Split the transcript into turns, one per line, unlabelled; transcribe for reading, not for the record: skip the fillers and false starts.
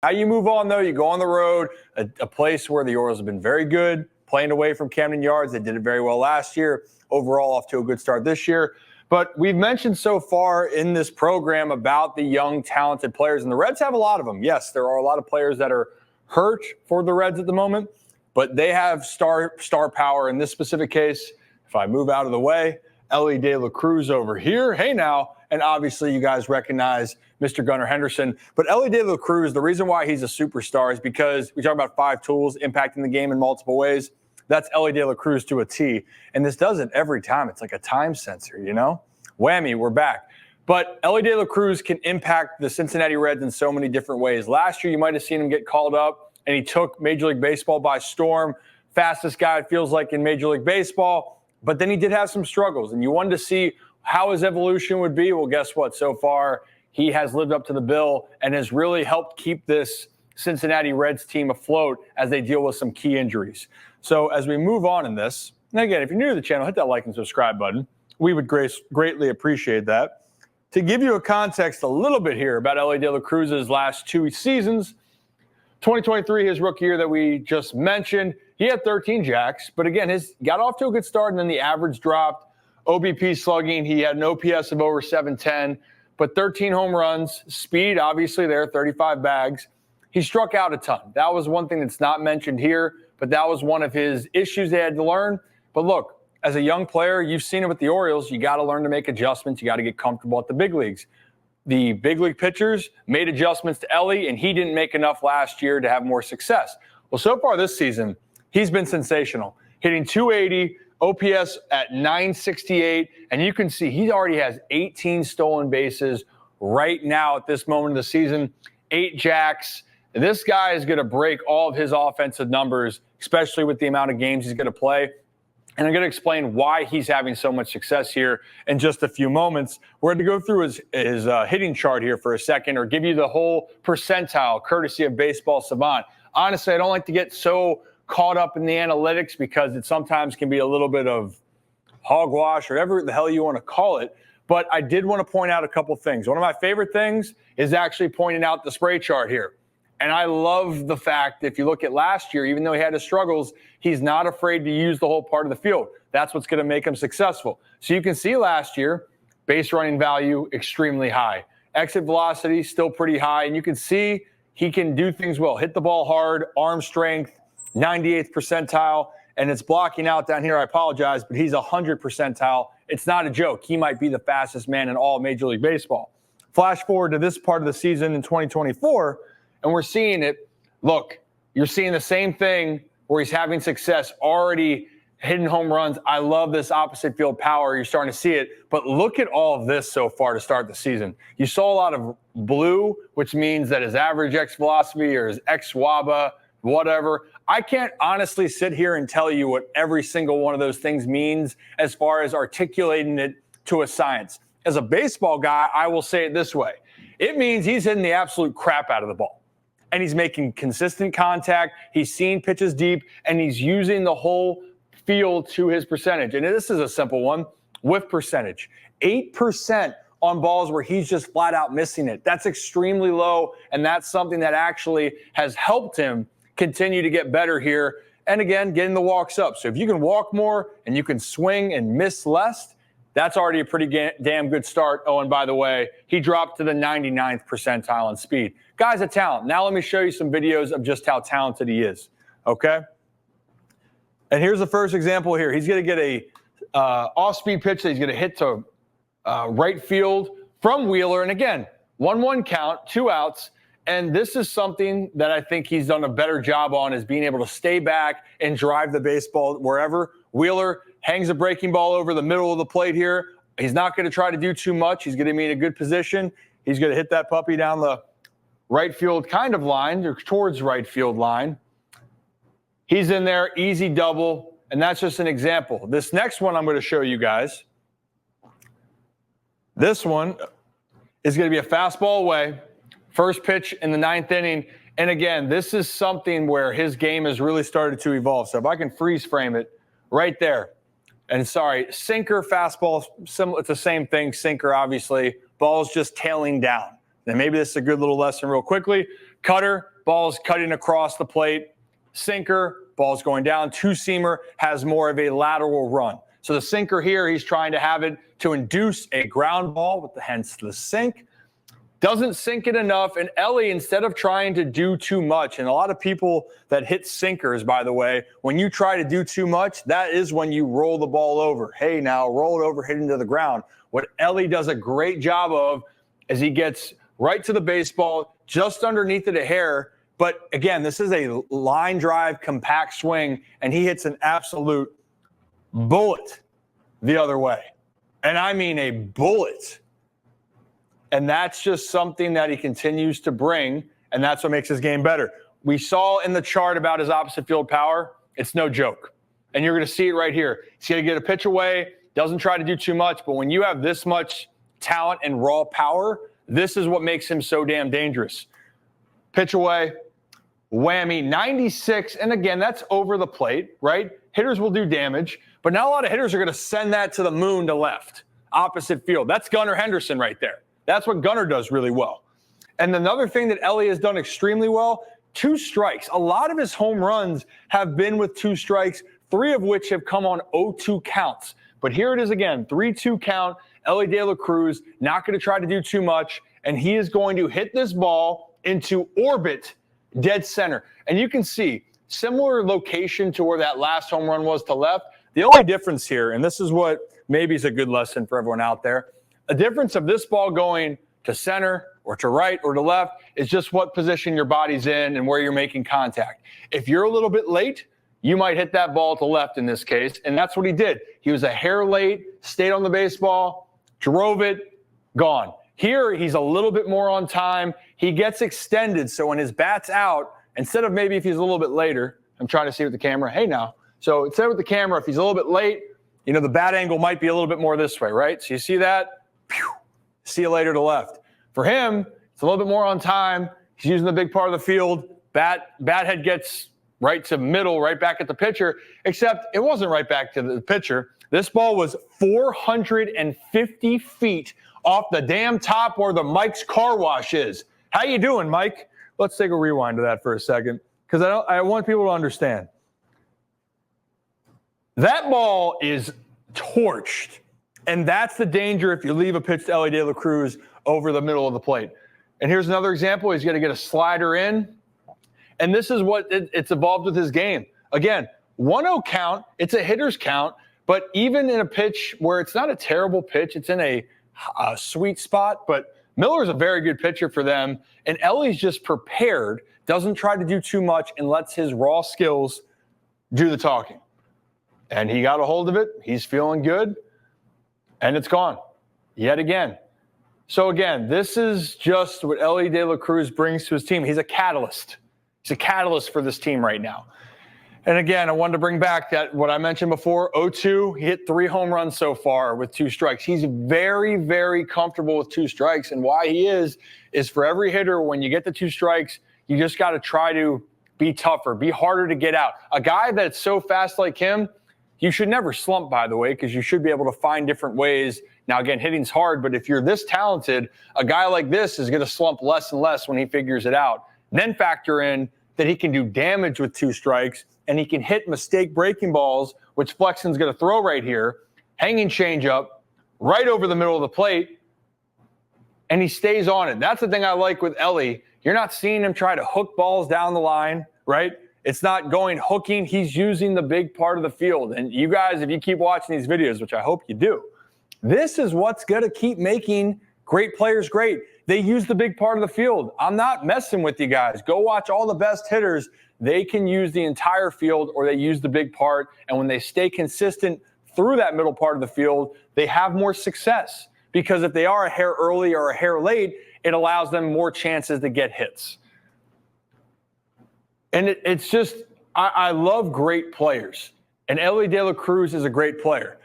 How you move on, though, you go on the road, a place where the Orioles have been very good, playing away from Camden Yards. They did it very well last year. Overall, off to a good start this year. But we've mentioned so far in this program about the young, talented players, and the Reds have a lot of them. Yes, there are a lot of players that are hurt for the Reds at the moment, but they have star power in this specific case. If I move out of the way, Elly De La Cruz over here. Hey now. And obviously you guys recognize Mr. Gunnar Henderson. But Elly De La Cruz, the reason why he's a superstar is because we talk about 5 tools impacting the game in multiple ways. That's Elly De La Cruz to a T. And this does it every time. It's like a time sensor, you know? Whammy, we're back. But Elly De La Cruz can impact the Cincinnati Reds in so many different ways. Last year, you might have seen him get called up, and he took Major League Baseball by storm. Fastest guy, it feels like, in Major League Baseball. But then he did have some struggles, and you wanted to see how his evolution would be. Well, guess what? So far, he has lived up to the bill and has really helped keep this Cincinnati Reds team afloat as they deal with some key injuries. So as we move on in this, and again, if you're new to the channel, hit that like and subscribe button. We would greatly appreciate that. To give you a context a little bit here about Elly De La Cruz's last 2 seasons, 2023, his rookie year that we just mentioned, he had 13 jacks, but again, his got off to a good start, and then the average dropped. OBP slugging, he had an OPS of over 710, but 13 home runs, speed obviously there, 35 bags. He struck out a ton. That was one thing that's not mentioned here, but that was one of his issues they had to learn. But look, as a young player, you've seen it with the Orioles, you got to learn to make adjustments. You got to get comfortable at the big leagues. The big league pitchers made adjustments to Elly, and he didn't make enough last year to have more success. Well, so far this season, he's been sensational, hitting 280, OPS at 968, and you can see he already has 18 stolen bases right now at this moment of the season, 8 jacks. This guy is going to break all of his offensive numbers, especially with the amount of games he's going to play. And I'm going to explain why he's having so much success here in just a few moments. We're going to go through his hitting chart here for a second, or give you the whole percentile, courtesy of Baseball Savant. Honestly, I don't like to get so caught up in the analytics because it sometimes can be a little bit of hogwash or whatever the hell you want to call it. But I did want to point out a couple things. One of my favorite things is actually pointing out the spray chart here. And I love the fact, if you look at last year, even though he had his struggles, he's not afraid to use the whole part of the field. That's what's going to make him successful. So you can see last year, base running value extremely high. Exit velocity still pretty high. And you can see he can do things well. Hit the ball hard, arm strength, 98th percentile, and it's blocking out down here. I apologize, but he's 100 percentile. It's not a joke. He might be the fastest man in all Major League Baseball. Flash forward to this part of the season in 2024, and we're seeing it. Look, you're seeing the same thing where he's having success, already hitting home runs. I love this opposite field power. You're starting to see it. But look at all of this so far to start the season. You saw a lot of blue, which means that his average X velocity or his X WABA, whatever. I can't honestly sit here and tell you what every single one of those things means as far as articulating it to a science. As a baseball guy, I will say it this way. It means he's hitting the absolute crap out of the ball. And he's making consistent contact. He's seeing pitches deep, and he's using the whole field to his percentage. And this is a simple one. Whiff percentage. 8% on balls where he's just flat out missing it. That's extremely low, and that's something that actually has helped him continue to get better here. And again, getting the walks up. So if you can walk more and you can swing and miss less, that's already a pretty damn good start. Oh, and by the way, he dropped to the 99th percentile in speed. Guy's a talent. Now let me show you some videos of just how talented he is, okay? And here's the first example here. He's going to get a off-speed pitch that he's going to hit to right field from Wheeler. And again, 1-1 count, 2 outs. And this is something that I think he's done a better job on, is being able to stay back and drive the baseball wherever. Wheeler hangs a breaking ball over the middle of the plate here. He's not going to try to do too much. He's going to be in a good position. He's going to hit that puppy down the right field kind of line, or towards right field line. He's in there, easy double, and that's just an example. This next one I'm going to show you guys, this one is going to be a fastball away. First pitch in the 9th inning. And again, this is something where his game has really started to evolve. So if I can freeze frame it right there. And sorry, sinker, fastball, similar, it's the same thing. Sinker, obviously. Ball's just tailing down. And maybe this is a good little lesson real quickly. Cutter, ball's cutting across the plate. Sinker, ball's going down. Two-seamer has more of a lateral run. So the sinker here, he's trying to have it to induce a ground ball, with hence the sink. Doesn't sink it enough, and Elly, instead of trying to do too much, and a lot of people that hit sinkers, by the way, when you try to do too much, that is when you roll the ball over. Hey, now roll it over, hit into the ground. What Elly does a great job of is he gets right to the baseball, just underneath it a hair. But again, this is a line drive, compact swing, and he hits an absolute bullet the other way. And I mean a bullet. And that's just something that he continues to bring, and that's what makes his game better. We saw in the chart about his opposite field power. It's no joke. And you're going to see it right here. He's going to get a pitch away, doesn't try to do too much, but when you have this much talent and raw power, this is what makes him so damn dangerous. Pitch away, whammy, 96, and again, that's over the plate, right? Hitters will do damage, but not a lot of hitters are going to send that to the moon to left, opposite field. That's Gunnar Henderson right there. That's what Gunnar does really well. And another thing that Elly has done extremely well, 2 strikes. A lot of his home runs have been with 2 strikes, 3 of which have come on 0-2 counts. But here it is again, 3-2 count. Elly De La Cruz, not going to try to do too much, and he is going to hit this ball into orbit, dead center. And you can see, similar location to where that last home run was to left. The only difference here, and this is what maybe is a good lesson for everyone out there, a difference of this ball going to center or to right or to left is just what position your body's in and where you're making contact. If you're a little bit late, you might hit that ball to left in this case, and that's what he did. He was a hair late, stayed on the baseball, drove it, gone. Here, he's a little bit more on time. He gets extended, so when his bat's out, instead of maybe if he's a little bit later, I'm trying to see with the camera, hey now. So instead with the camera, if he's a little bit late, you know, the bat angle might be a little bit more this way, right? So you see that? Pew, see you later to left. For him, it's a little bit more on time. He's using the big part of the field. Bat head gets right to middle, right back at the pitcher, except it wasn't right back to the pitcher. This ball was 450 feet off the damn top where the Mike's car wash is. How you doing, Mike? Let's take a rewind to that for a second, because I want people to understand. That ball is torched. And that's the danger if you leave a pitch to Elly De La Cruz over the middle of the plate. And here's another example. He's going to get a slider in. And this is what it's evolved with his game. Again, 1-0 count. It's a hitter's count. But even in a pitch where it's not a terrible pitch, it's in a sweet spot. But Miller's a very good pitcher for them. And Elly's just prepared, doesn't try to do too much, and lets his raw skills do the talking. And he got a hold of it. He's feeling good. And it's gone yet again. So again, this is just what Elly De La Cruz brings to his team. He's a catalyst. He's a catalyst for this team right now. And again, I wanted to bring back that what I mentioned before, 0-2, he hit 3 home runs so far with 2 strikes. He's very, very comfortable with 2 strikes. And why he is for every hitter, when you get the 2 strikes, you just got to try to be tougher, be harder to get out. A guy that's so fast like him, you should never slump, by the way, because you should be able to find different ways. Now, again, hitting's hard, but if you're this talented, a guy like this is going to slump less and less when he figures it out. Then factor in that he can do damage with 2 strikes, and he can hit mistake-breaking balls, which Flexen's going to throw right here, hanging changeup, right over the middle of the plate, and he stays on it. That's the thing I like with Elly. You're not seeing him try to hook balls down the line, right? It's not going hooking. He's using the big part of the field. And you guys, if you keep watching these videos, which I hope you do, this is what's going to keep making great players great. They use the big part of the field. I'm not messing with you guys. Go watch all the best hitters. They can use the entire field, or they use the big part. And when they stay consistent through that middle part of the field, they have more success. Because if they are a hair early or a hair late, it allows them more chances to get hits. And it's just, I love great players. And Elly De La Cruz is a great player.